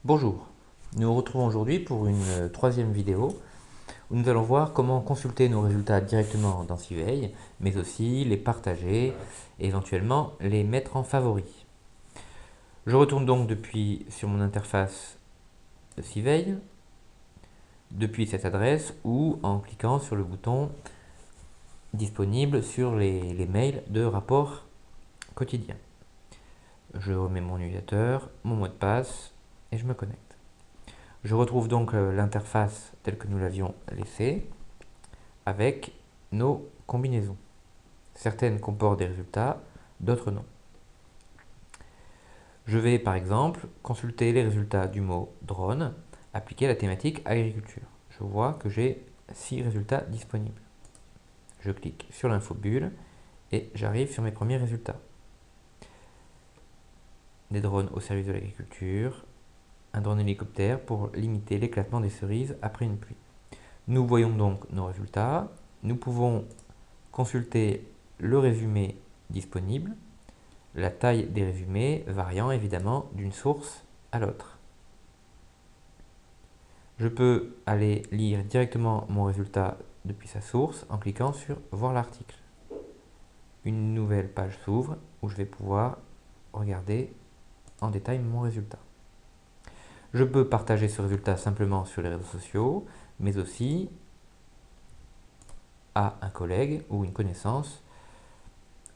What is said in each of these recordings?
Bonjour, nous nous retrouvons aujourd'hui pour une troisième vidéo où nous allons voir comment consulter nos résultats directement dans Civeille, mais aussi les partager et éventuellement les mettre en favoris. Je retourne donc sur mon interface de Civeille, depuis cette adresse ou en cliquant sur le bouton disponible sur les mails de rapport quotidien. Je remets mon utilisateur, mon mot de passe et je me connecte. Je retrouve donc l'interface telle que nous l'avions laissée avec nos combinaisons. Certaines comportent des résultats, d'autres non. Je vais par exemple consulter les résultats du mot drone appliqué à la thématique agriculture. Je vois que j'ai 6 résultats disponibles. Je clique sur l'infobulle et j'arrive sur mes premiers résultats. Des drones au service de l'agriculture, un drone hélicoptère pour limiter l'éclatement des cerises après une pluie. Nous voyons donc nos résultats. Nous pouvons consulter le résumé disponible, la taille des résumés variant évidemment d'une source à l'autre. Je peux aller lire directement mon résultat depuis sa source en cliquant sur voir l'article. Une nouvelle page s'ouvre où je vais pouvoir regarder en détail mon résultat. Je peux partager ce résultat simplement sur les réseaux sociaux, mais aussi à un collègue ou une connaissance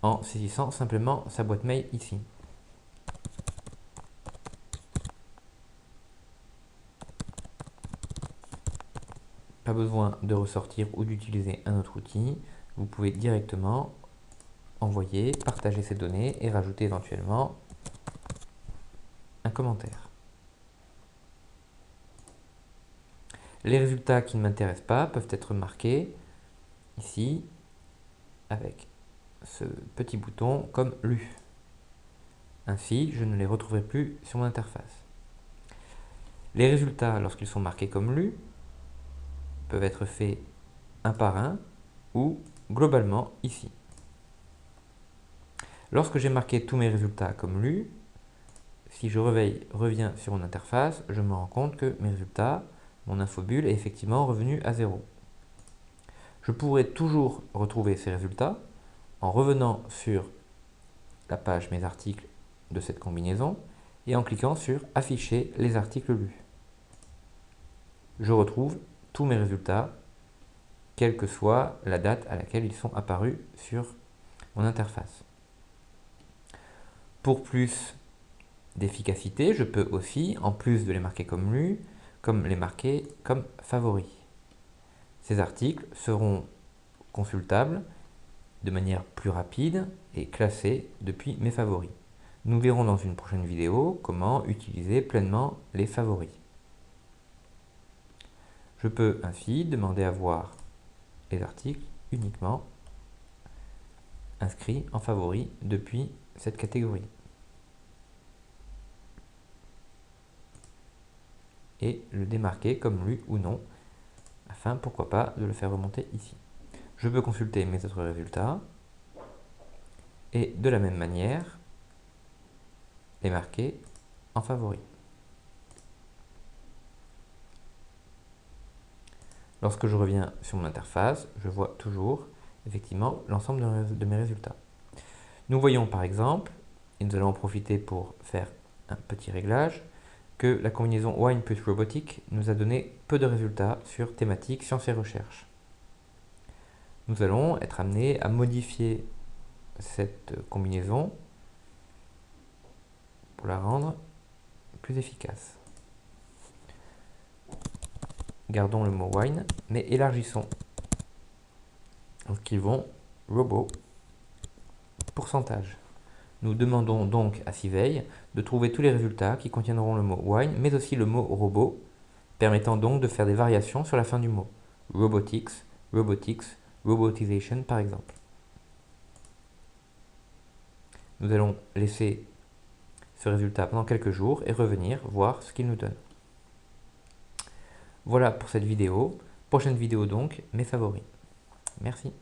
en saisissant simplement sa boîte mail ici. Pas besoin de ressortir ou d'utiliser un autre outil. Vous pouvez directement envoyer, partager ces données et rajouter éventuellement un commentaire. Les résultats qui ne m'intéressent pas peuvent être marqués ici avec ce petit bouton comme lu. Ainsi, je ne les retrouverai plus sur mon interface. Les résultats, lorsqu'ils sont marqués comme lus, peuvent être faits un par un ou globalement ici. Lorsque j'ai marqué tous mes résultats comme lus, si je reviens sur mon interface, je me rends compte que mes résultats, mon infobulle est effectivement revenu à 0. Je pourrais toujours retrouver ces résultats en revenant sur la page Mes articles de cette combinaison et en cliquant sur Afficher les articles lus. Je retrouve tous mes résultats, quelle que soit la date à laquelle ils sont apparus sur mon interface. Pour plus d'efficacité, je peux aussi, en plus de les marquer comme lus, les marquer comme favoris. Ces articles seront consultables de manière plus rapide et classés depuis mes favoris. Nous verrons dans une prochaine vidéo comment utiliser pleinement les favoris. Je peux ainsi demander à voir les articles uniquement inscrits en favoris depuis cette catégorie. Et le démarquer comme lu ou non, afin, pourquoi pas, de le faire remonter ici. Je peux consulter mes autres résultats et de la même manière les marquer en favoris. Lorsque je reviens sur mon interface, je vois toujours effectivement l'ensemble de mes résultats. Nous voyons par exemple, et nous allons en profiter pour faire un petit réglage, que la combinaison Wine plus robotique nous a donné peu de résultats sur thématique sciences et recherche. Nous allons être amenés à modifier cette combinaison pour la rendre plus efficace. Gardons le mot wine, mais élargissons. Écrivons robot pourcentage. Nous demandons donc à Civeille de trouver tous les résultats qui contiendront le mot wine, mais aussi le mot robot, permettant donc de faire des variations sur la fin du mot. Robotics, robotics, robotization par exemple. Nous allons laisser ce résultat pendant quelques jours et revenir voir ce qu'il nous donne. Voilà pour cette vidéo. Prochaine vidéo donc, mes favoris. Merci.